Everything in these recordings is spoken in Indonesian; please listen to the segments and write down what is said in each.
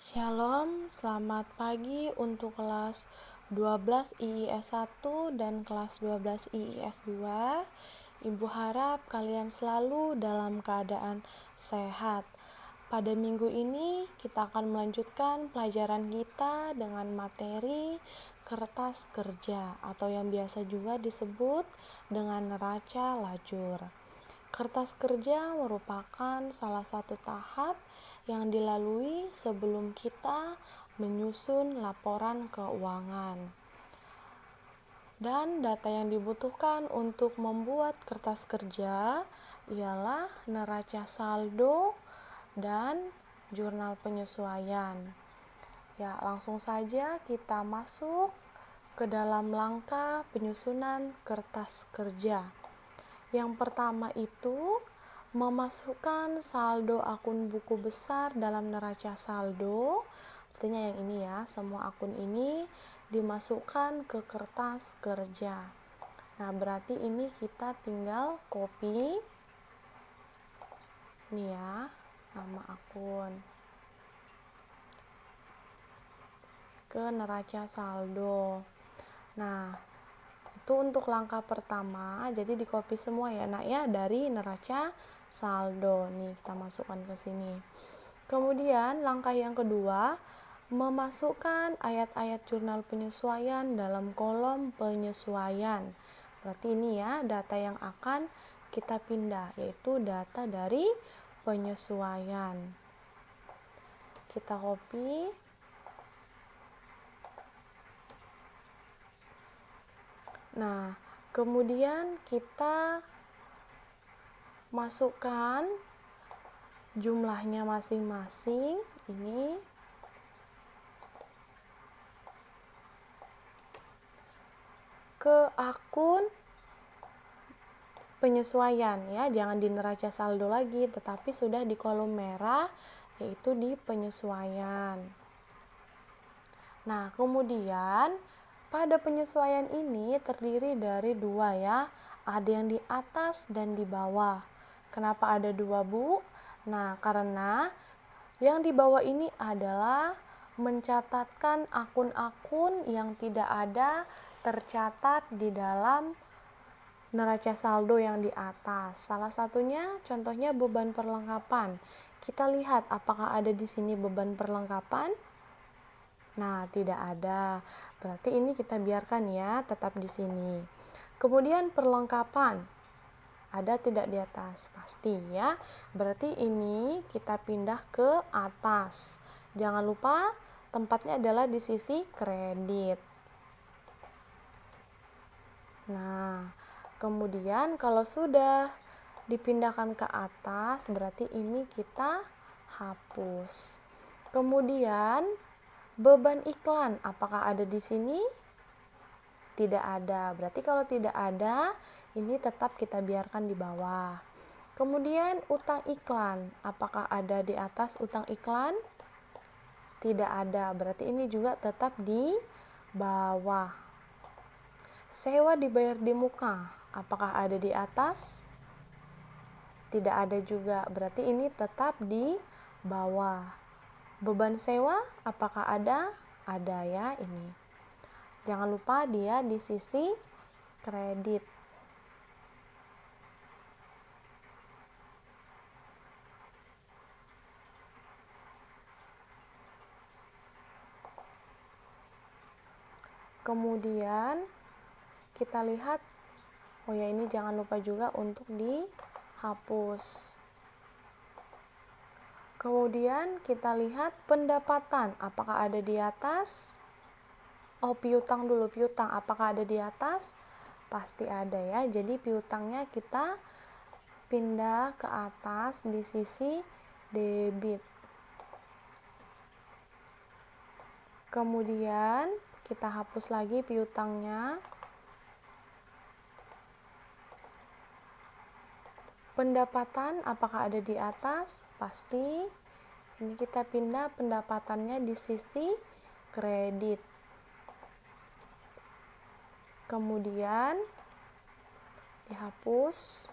Shalom, selamat pagi untuk kelas 12 IIS 1 dan kelas 12 IIS 2. Ibu harap kalian selalu dalam keadaan sehat. Pada minggu ini kita akan melanjutkan pelajaran kita dengan materi kertas kerja atau yang biasa juga disebut dengan neraca lajur. Kertas kerja merupakan salah satu tahap yang dilalui sebelum kita menyusun laporan keuangan. Dan data yang dibutuhkan untuk membuat kertas kerja ialah neraca saldo dan jurnal penyesuaian. Ya, langsung saja kita masuk ke dalam langkah penyusunan kertas kerja. Yang pertama itu memasukkan saldo akun buku besar dalam neraca saldo. Artinya yang ini ya, semua akun ini dimasukkan ke kertas kerja. Nah, berarti ini kita tinggal copy. Nih ya, nama akun ke neraca saldo. Nah, itu untuk langkah pertama, jadi di copy semua ya nak ya dari neraca saldo. Nih kita masukkan ke sini. Kemudian langkah yang kedua, memasukkan ayat-ayat jurnal penyesuaian dalam kolom penyesuaian. Berarti ini ya data yang akan kita pindah, yaitu data dari penyesuaian. Kita copy. Nah, kemudian kita masukkan jumlahnya masing-masing ini ke akun penyesuaian ya, jangan di neraca saldo lagi, tetapi sudah di kolom merah yaitu di penyesuaian. Nah, kemudian pada penyesuaian ini terdiri dari dua ya, ada yang di atas dan di bawah. Kenapa ada dua, Bu? Nah, karena yang di bawah ini adalah mencatatkan akun-akun yang tidak ada tercatat di dalam neraca saldo yang di atas. Salah satunya contohnya beban perlengkapan. Kita lihat apakah ada di sini beban perlengkapan? Nah, tidak ada. Berarti ini kita biarkan ya, tetap di sini. Kemudian perlengkapan. Ada tidak di atas? Pasti ya. Berarti ini kita pindah ke atas. Jangan lupa tempatnya adalah di sisi kredit. Nah, kemudian kalau sudah dipindahkan ke atas, berarti ini kita hapus. Kemudian beban iklan, apakah ada di sini? Tidak ada. Berarti kalau tidak ada, ini tetap kita biarkan di bawah. Kemudian utang iklan, apakah ada di atas utang iklan? Tidak ada. Berarti ini juga tetap di bawah. Sewa dibayar di muka, apakah ada di atas? Tidak ada juga. Berarti ini tetap di bawah. Beban sewa, apakah ada? Ada ya ini. Jangan lupa dia di sisi kredit. Kemudian kita lihat, oh ya ini jangan lupa juga untuk dihapus. Kemudian kita lihat pendapatan, apakah ada di atas? Oh, piutang dulu, piutang apakah ada di atas? Pasti ada ya. Jadi piutangnya kita pindah ke atas di sisi debit. Kemudian kita hapus lagi piutangnya. Pendapatan apakah ada di atas? Pasti. Ini kita pindah pendapatannya di sisi kredit. Kemudian dihapus.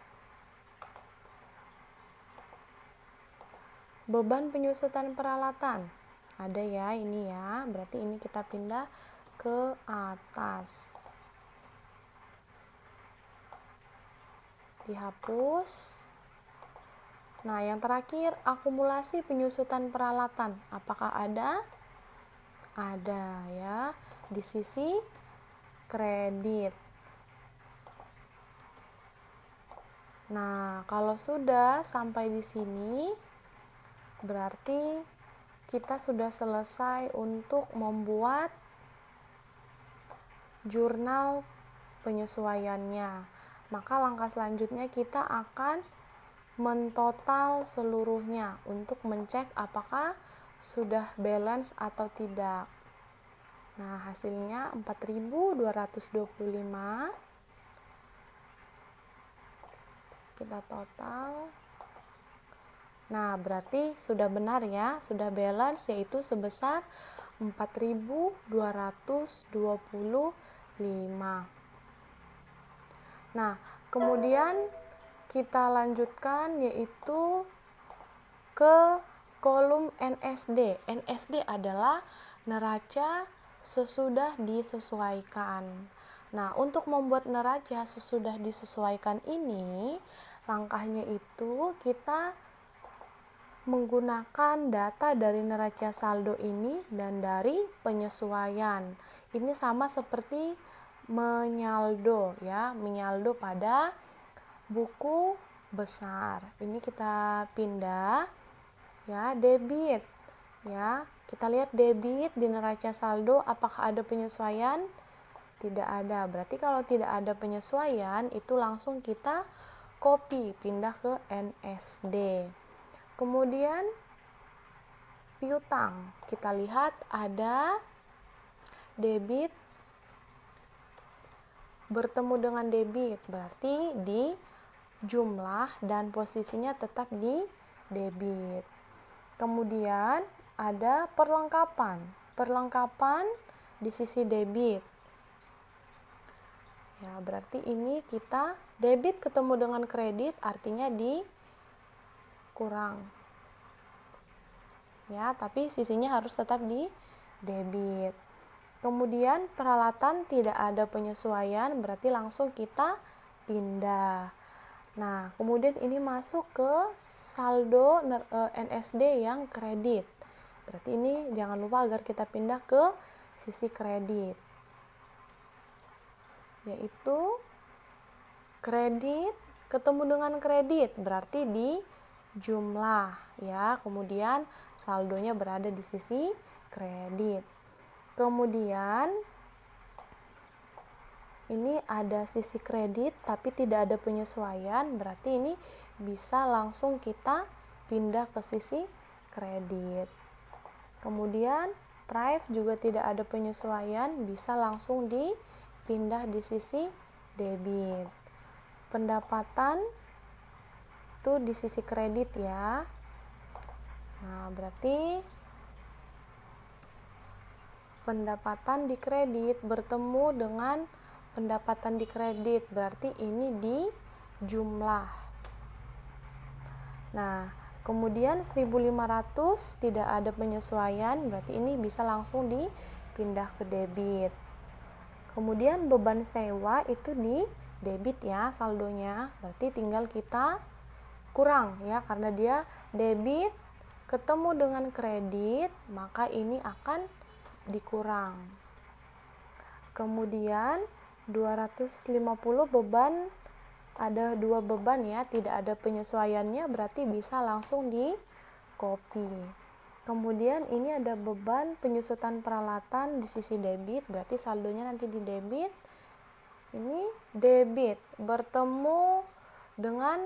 Beban penyusutan peralatan. Ada ya, ini ya. Berarti ini kita pindah ke atas. Dihapus. Nah, yang terakhir, akumulasi penyusutan peralatan. Apakah ada? Ada ya, di sisi kredit. Nah, kalau sudah sampai di sini, berarti kita sudah selesai untuk membuat jurnal penyesuaiannya. Maka langkah selanjutnya kita akan mentotal seluruhnya untuk mencek apakah sudah balance atau tidak. Nah, hasilnya 4.225. Kita total. Nah, berarti sudah benar ya, sudah balance, yaitu sebesar 4.225. Nah, kemudian kita lanjutkan yaitu ke kolom NSD. NSD adalah neraca sesudah disesuaikan. Nah, untuk membuat neraca sesudah disesuaikan ini, langkahnya itu kita menggunakan data dari neraca saldo ini dan dari penyesuaian. Ini sama seperti menyaldo ya, menyaldo pada buku besar. Ini kita pindah ya, debit ya. Kita lihat debit di neraca saldo, apakah ada penyesuaian? Tidak ada. Berarti kalau tidak ada penyesuaian, itu langsung kita copy, pindah ke NSD. Kemudian piutang. Kita lihat ada debit bertemu dengan debit, berarti di jumlah dan posisinya tetap di debit. Kemudian ada perlengkapan. Perlengkapan di sisi debit. Ya, berarti ini kita debit ketemu dengan kredit, artinya dikurang. Ya, tapi sisinya harus tetap di debit. Kemudian peralatan tidak ada penyesuaian, berarti langsung kita pindah. Nah, kemudian ini masuk ke saldo NSD yang kredit. Berarti ini jangan lupa agar kita pindah ke sisi kredit. Yaitu kredit ketemu dengan kredit, berarti di jumlah ya. Kemudian saldonya berada di sisi kredit. Kemudian ini ada sisi kredit tapi tidak ada penyesuaian, berarti ini bisa langsung kita pindah ke sisi kredit. Kemudian price juga tidak ada penyesuaian, bisa langsung dipindah di sisi debit. Pendapatan itu di sisi kredit ya. Nah, berarti pendapatan di kredit bertemu dengan pendapatan di kredit, berarti ini di jumlah. Nah, kemudian 1.500 tidak ada penyesuaian, berarti ini bisa langsung dipindah ke debit. Kemudian beban sewa itu di debit ya saldonya, berarti tinggal kita kurang ya, karena dia debit ketemu dengan kredit, maka ini akan dikurang. Kemudian 250 beban, ada dua beban ya, tidak ada penyesuaiannya, berarti bisa langsung di copy. Kemudian ini ada beban penyusutan peralatan di sisi debit, berarti saldonya nanti di debit. Ini debit bertemu dengan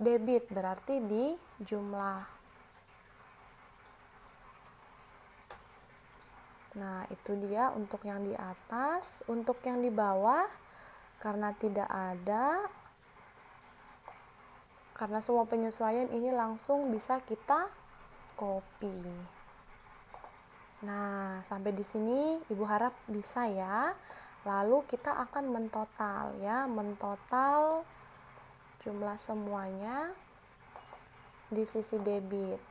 debit, berarti di jumlah. Nah, itu dia untuk yang di atas. Untuk yang di bawah, karena tidak ada, karena semua penyesuaian ini langsung bisa kita copy. Nah, sampai di sini Ibu harap bisa ya. Lalu kita akan mentotal ya, mentotal jumlah semuanya di sisi debit.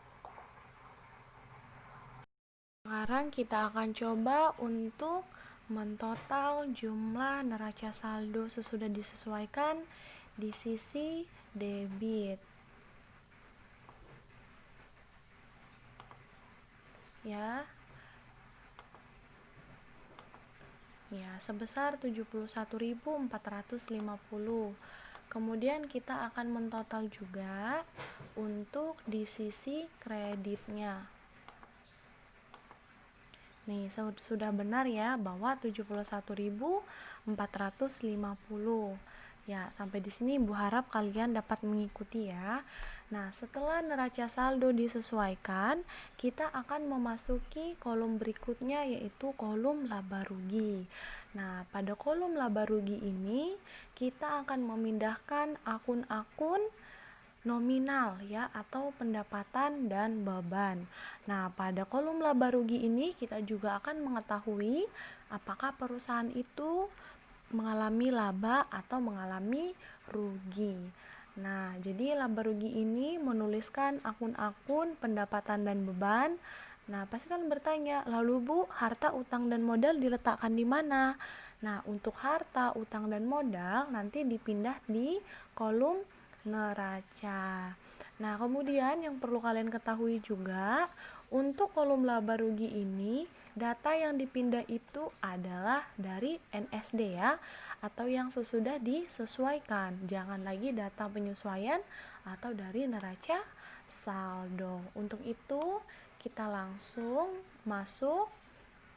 sekarang kita akan coba untuk mentotal jumlah neraca saldo sesudah disesuaikan di sisi debit. Ya, sebesar 71.450. Kemudian kita akan mentotal juga untuk di sisi kreditnya. Nih, sudah benar ya bahwa 71.450. Ya, sampai di sini Ibu harap kalian dapat mengikuti ya. Nah, setelah neraca saldo disesuaikan, kita akan memasuki kolom berikutnya yaitu kolom laba rugi. Nah, pada kolom laba rugi ini kita akan memindahkan akun-akun nominal ya atau pendapatan dan beban. Nah, pada kolom laba rugi ini kita juga akan mengetahui apakah perusahaan itu mengalami laba atau mengalami rugi. Nah, jadi laba rugi ini menuliskan akun-akun pendapatan dan beban. Nah, pasti kalian bertanya, lalu Bu, harta, utang, dan modal diletakkan di mana? Nah, untuk harta, utang, dan modal nanti dipindah di kolom neraca. Nah, kemudian yang perlu kalian ketahui juga, untuk kolom laba rugi ini, data yang dipindah itu adalah dari NSD ya, atau yang sesudah disesuaikan. Jangan lagi data penyesuaian atau dari neraca saldo. Untuk itu, kita langsung masuk,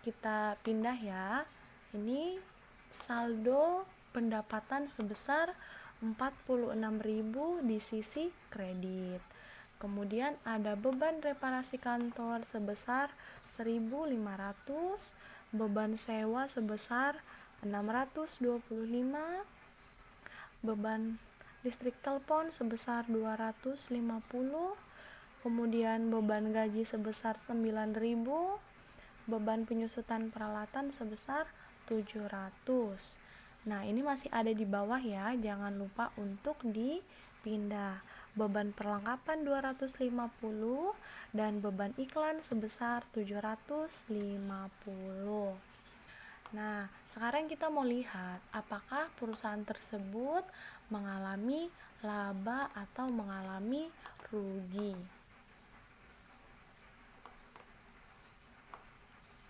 kita pindah ya. Ini saldo pendapatan sebesar 46.000 di sisi kredit. Kemudian ada beban reparasi kantor sebesar 1.500, beban sewa sebesar 625, beban listrik telepon sebesar 250, kemudian beban gaji sebesar 9.000, beban penyusutan peralatan sebesar 700. Nah, ini masih ada di bawah ya, jangan lupa untuk dipindah. Beban perlengkapan 250 dan beban iklan sebesar 750. Nah, sekarang kita mau lihat apakah perusahaan tersebut mengalami laba atau mengalami rugi.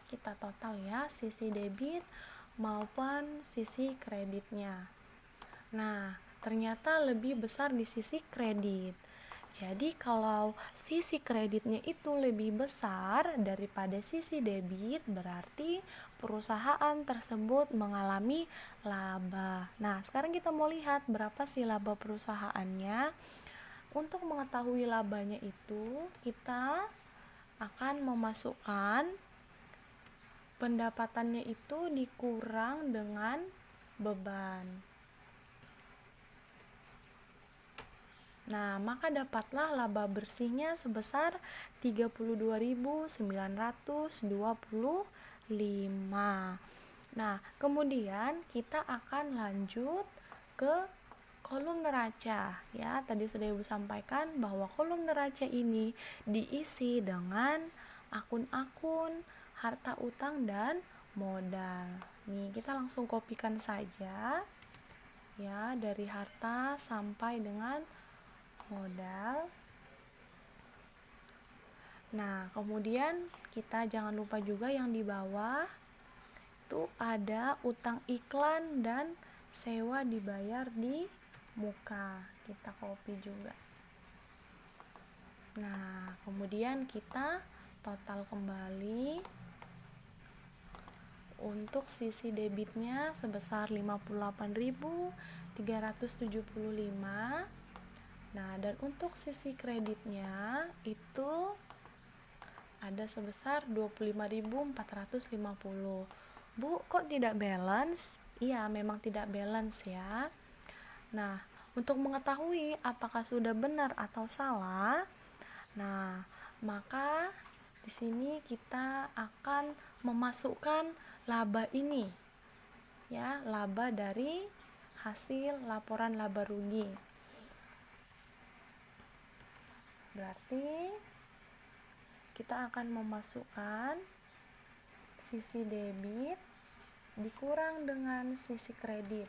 Kita total ya, sisi debit maupun sisi kreditnya. Nah, ternyata lebih besar di sisi kredit. Jadi kalau sisi kreditnya itu lebih besar daripada sisi debit, berarti perusahaan tersebut mengalami laba. Nah, sekarang kita mau lihat berapa sih laba perusahaannya. Untuk mengetahui labanya itu, kita akan memasukkan pendapatannya itu dikurang dengan beban. Nah, maka dapatlah laba bersihnya sebesar 32.925. Nah, kemudian kita akan lanjut ke kolom neraca. Ya, tadi sudah Ibu sampaikan bahwa kolom neraca ini diisi dengan akun-akun harta, utang, dan modal. Nih, kita langsung kopikan saja ya, dari harta sampai dengan modal. Nah, kemudian kita jangan lupa juga yang di bawah itu ada utang iklan dan sewa dibayar di muka. Kita copy juga. Nah, kemudian kita total kembali. Untuk sisi debitnya sebesar 58.375. Nah, dan untuk sisi kreditnya itu ada sebesar 25.450. Bu, kok tidak balance? Iya, memang tidak balance ya. Nah, untuk mengetahui apakah sudah benar atau salah, nah, maka di sini kita akan memasukkan laba ini. Ya, laba dari hasil laporan laba rugi. Berarti kita akan memasukkan sisi debit dikurang dengan sisi kredit.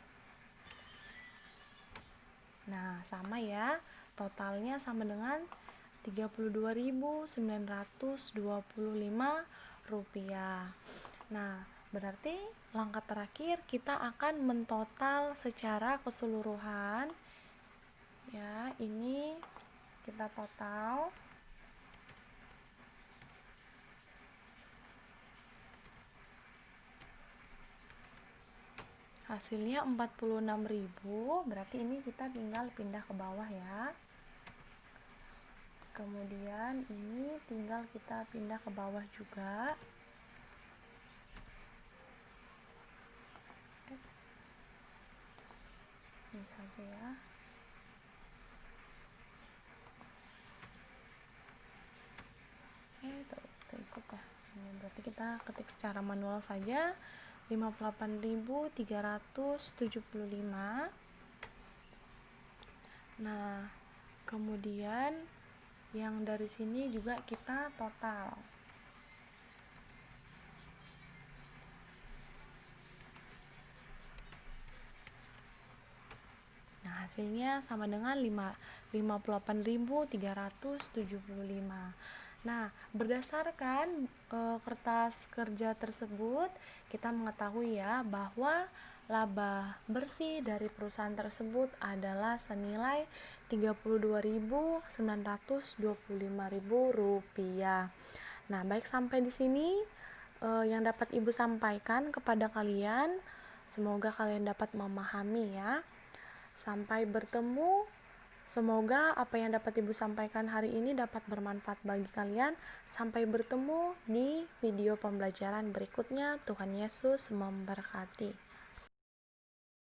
Nah, sama ya. Totalnya sama dengan Rp32.925. Nah, berarti langkah terakhir kita akan mentotal secara keseluruhan. Ya, ini kita total. Hasilnya 46.000, berarti ini kita tinggal pindah ke bawah ya. Kemudian ini tinggal kita pindah ke bawah juga. Ini saja ya. Tuh ikut ya. Ini berarti kita ketik secara manual saja. 58.375. Nah, kemudian yang dari sini juga kita total. Nah, hasilnya sama dengan 58.375. Nah, berdasarkan kertas kerja tersebut, kita mengetahui ya bahwa laba bersih dari perusahaan tersebut adalah senilai Rp32.925.000. Nah, baik sampai di sini yang dapat Ibu sampaikan kepada kalian. Semoga kalian dapat memahami ya. Sampai bertemu. Semoga apa yang dapat Ibu sampaikan hari ini dapat bermanfaat bagi kalian. Sampai bertemu di video pembelajaran berikutnya. Tuhan Yesus memberkati.